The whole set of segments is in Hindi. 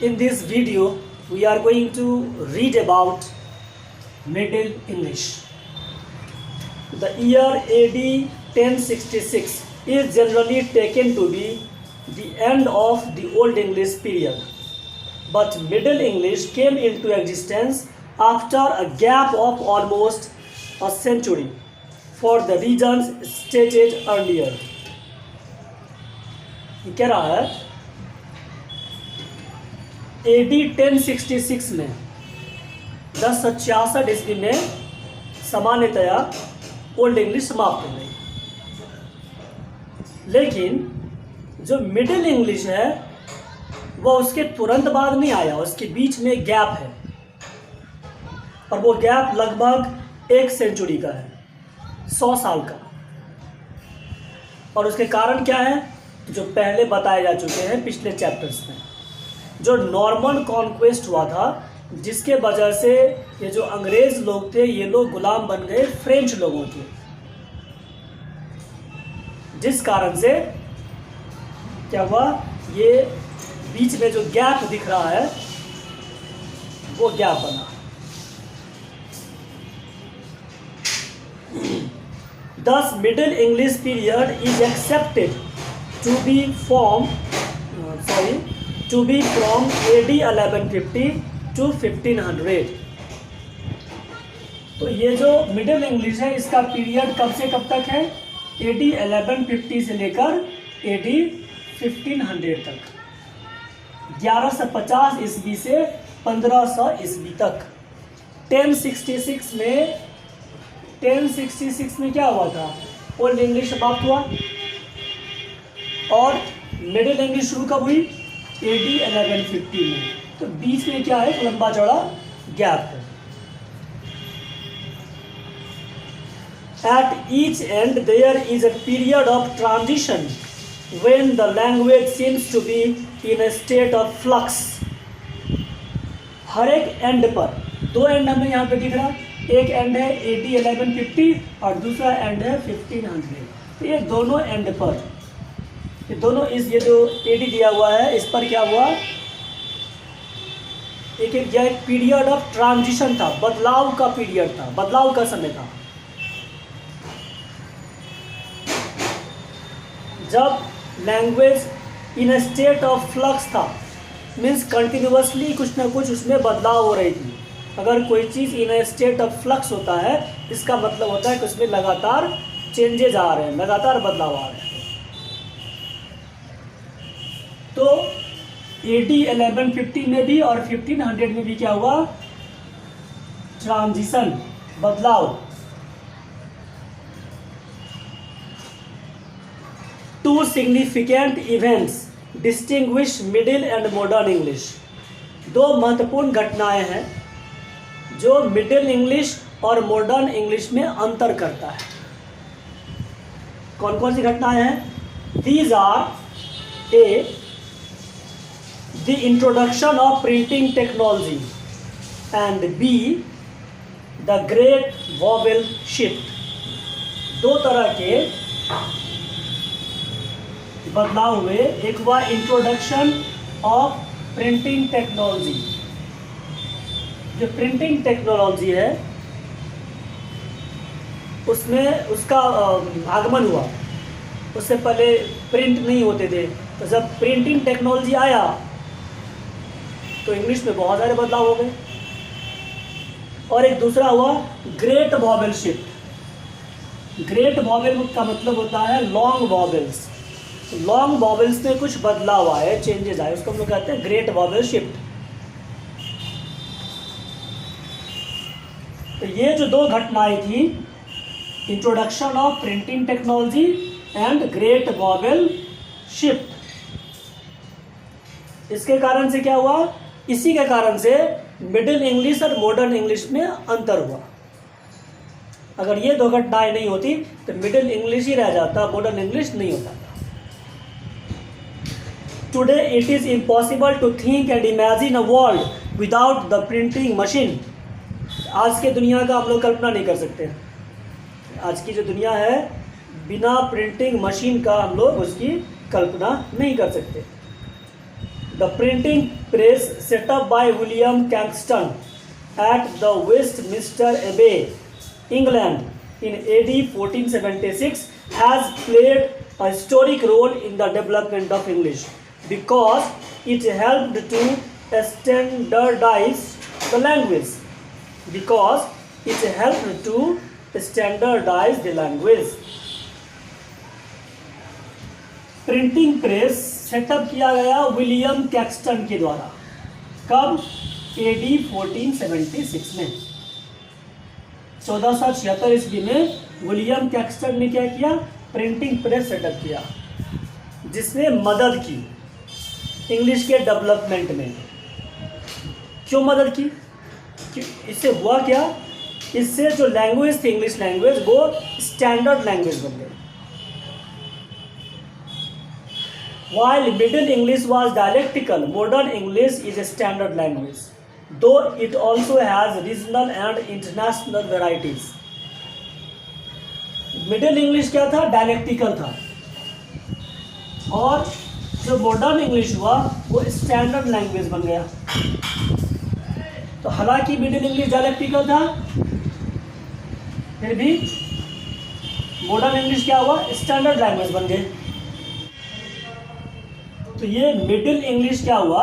In this video, we are going to read about Middle English. The year AD 1066 is generally taken to be the end of the Old English period. But Middle English came into existence after a gap of almost a century for the reasons stated earlier. ये कह रहा है AD 1066 में 1066 ईस्वी में सामान्यतया ओल्ड इंग्लिश समाप्त हो गई, लेकिन जो मिडिल इंग्लिश है वो उसके तुरंत बाद नहीं आया, उसके बीच में गैप है और वो गैप लगभग 1 सेंचुरी का है, 100 साल का। और उसके कारण क्या है जो पहले बताए जा चुके हैं पिछले चैप्टर्स में। जो नॉर्मन कॉन्क्वेस्ट हुआ था, जिसके वजह से ये जो अंग्रेज लोग थे ये लोग गुलाम बन गए फ्रेंच लोगों के, जिस कारण से क्या हुआ, ये बीच में जो गैप दिख रहा है वो गैप बना। Thus Middle English period is accepted to be from AD 1150 to 1500। तो ये जो मिडिल इंग्लिश है इसका पीरियड कब से कब तक है? AD 1150 से लेकर AD 1500 तक, 1150 ईस्वी से 1500 ईस्वी तक। 1066 में क्या हुआ था? ओल्ड इंग्लिश समाप्त हुआ और मिडिल इंग्लिश शुरू कब हुई? AD 1150 में। तो बीच में क्या है? लंबा चौड़ा गैप है। At each end there is a period of transition when the language seems to be in a state of flux। हर एक एंड पर, 2 एंड हमें यहाँ पे दिख रहा है, एक एंड है AD 1150 और दूसरा एंड है 1500। तो ये दोनों एंड पर, ये दोनों ये जो AD दिया हुआ है इस पर क्या हुआ, एक पीरियड ऑफ ट्रांजिशन था, बदलाव का पीरियड था, बदलाव का समय था। जब language in a state of flux था, मीन्स कंटिन्यूअसली कुछ ना कुछ उसमें बदलाव हो रही थी। अगर कोई चीज़ इन अ स्टेट ऑफ फ्लक्स होता है इसका मतलब होता है कि उसमें लगातार चेंजेज आ रहे हैं, लगातार बदलाव आ रहे हैं। तो AD 1150 में भी और 1500 में भी क्या हुआ? ट्रांजिशन, बदलाव। Two significant events distinguish middle and modern English. 2 महत्वपूर्ण घटनाएं हैं जो मिडिल इंग्लिश और मॉडर्न इंग्लिश में अंतर करता है। कौन कौन सी घटनाएं हैं? These are A the introduction of printing technology and B the great vowel shift. 2 तरह के बदलाव हुए। एक हुआ इंट्रोडक्शन ऑफ प्रिंटिंग टेक्नोलॉजी। जो प्रिंटिंग टेक्नोलॉजी है उसमें उसका आगमन हुआ। उससे पहले प्रिंट नहीं होते थे, तो जब प्रिंटिंग टेक्नोलॉजी आया तो इंग्लिश में बहुत सारे बदलाव हो गए। और एक दूसरा हुआ great vowel shift. Great vowel का मतलब होता है लॉन्ग वॉवेल्स। लॉन्ग वॉवेल्स में कुछ बदलाव आए, चेंजेस आए, उसको हम लोग कहते हैं ग्रेट वॉवेल शिफ्ट। तो ये जो 2 घटनाएं थी, introduction of printing technology and great vowel shift, इसके कारण से क्या हुआ? इसी के कारण से मिडिल इंग्लिश और मॉडर्न इंग्लिश में अंतर हुआ। अगर ये 2 घटनाएं नहीं होती तो मिडिल इंग्लिश ही रह जाता, मॉडर्न इंग्लिश नहीं होता। Today it is impossible to think and imagine a world without the printing machine। आज के दुनिया का हम लोग कल्पना नहीं कर सकते। आज की जो दुनिया है बिना प्रिंटिंग मशीन का हम लोग उसकी कल्पना नहीं कर सकते। The printing press setup by William Caxton at the Westminster Abbey, England in AD 1476 has played a historic role in the development of English because it helped to standardize the language. Because it helped to standardize the language. Printing press setup किया गया विलियम कैक्सटन के द्वारा। कब? AD 1476 में, 1476 ईस्वी में विलियम कैक्सटन ने क्या किया? प्रिंटिंग प्रेस सेटअप किया, जिसने मदद की इंग्लिश के डेवलपमेंट में। क्यों मदद की? इससे हुआ क्या? इससे जो लैंग्वेज थी इंग्लिश लैंग्वेज, वो स्टैंडर्ड लैंग्वेज बन गई। While Middle English was dialectical, modern English is a standard language, though it also has regional and international varieties. Middle English क्या था? डायलेक्टिकल था, और जो मॉडर्न इंग्लिश हुआ वो स्टैंडर्ड लैंग्वेज बन गया। तो हालांकि मिडिल इंग्लिश डायलेक्टिकल था, फिर भी मॉडर्न इंग्लिश क्या हुआ? स्टैंडर्ड लैंग्वेज बन गए। तो ये मिडिल इंग्लिश क्या हुआ?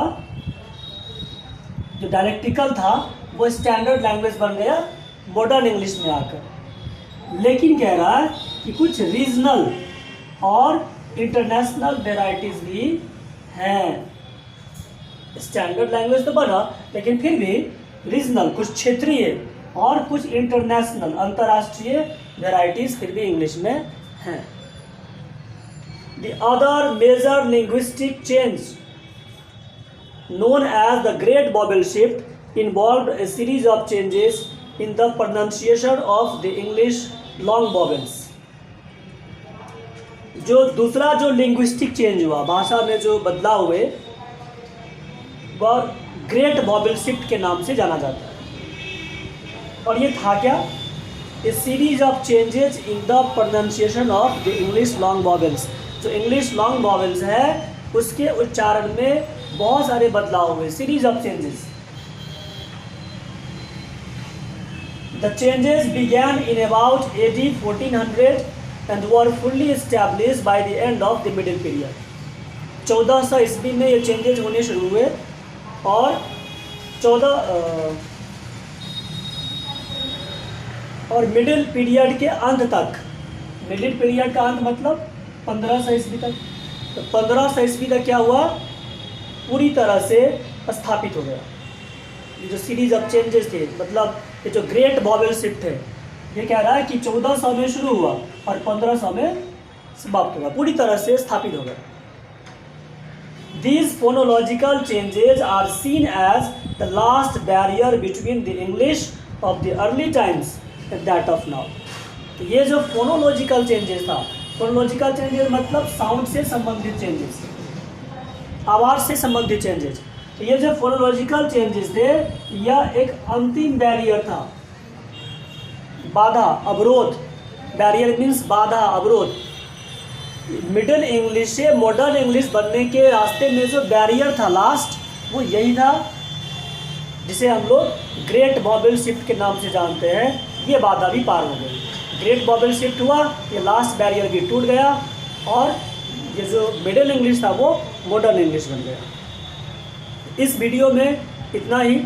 जो डायलेक्टिकल था वो स्टैंडर्ड लैंग्वेज बन गया मॉडर्न इंग्लिश में आकर। लेकिन कह रहा है कि कुछ रीजनल और इंटरनेशनल वेराइटीज भी हैं। स्टैंडर्ड लैंग्वेज तो बना, लेकिन फिर भी रीजनल, कुछ क्षेत्रीय और कुछ इंटरनेशनल, अंतर्राष्ट्रीय वेराइटीज फिर भी इंग्लिश में हैं। The other major linguistic change, known as the Great Babel Shift, involved a series of changes in the pronunciation of the English long vowels. जो दूसरा जो लिंग्विस्टिक चेंज हुआ, भाषा में जो बदलाव हुए, वह ग्रेट बॉबल शिफ्ट के नाम से जाना जाता है। और ये था क्या? A series of changes in the pronunciation of the English long vowels. जो इंग्लिश लॉन्ग वॉवेल्स है उसके उच्चारण में बहुत सारे बदलाव हुए, series of changes. The changes began in about AD 1400 and were fully established by the end of the middle period. 1400 ईस्वी में ये चेंजेस होने शुरू हुए, और और मिडिल पीरियड के अंत तक, मिडिल पीरियड का अंत मतलब 1500 ईस्वी तक। तो 1500 ईस्वी तक क्या हुआ? पूरी तरह से स्थापित हो गया ये जो सीरीज ऑफ चेंजेस थे। मतलब ये जो ग्रेट बॉबल शिफ्ट है, ये कह रहा है कि 1400 में शुरू हुआ और 1500 में समाप्त हुआ, पूरी तरह से स्थापित हो गया। These phonological changes are seen as the last barrier between the English of the early times and that of now. तो ये जो फोनोलॉजिकल चेंजेस था, फोनोलॉजिकल चेंजेस मतलब साउंड से संबंधित चेंजेस, आवाज़ से संबंधित चेंजेस। तो ये जो फोनोलॉजिकल चेंजेस थे, यह एक अंतिम बैरियर था, बाधा, अवरोध। बैरियर मीन्स बाधा, अवरोध। मिडिल इंग्लिश से मॉडर्न इंग्लिश बनने के रास्ते में जो बैरियर था लास्ट, वो यही था, जिसे हम लोग ग्रेट बॉबल शिफ्ट के नाम से जानते हैं। ये बाधा भी पार हो गई, ग्रेट बॉबल शिफ्ट हुआ, ये लास्ट बैरियर भी टूट गया, और ये जो मिडिल इंग्लिश था वो मॉडर्न इंग्लिश बन गया। इस वीडियो में इतना ही।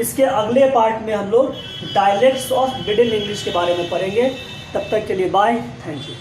इसके अगले पार्ट में हम लोग डायलेक्ट्स ऑफ मिडिल इंग्लिश के बारे में पढ़ेंगे। तब तक के लिए बाय, थैंक यू।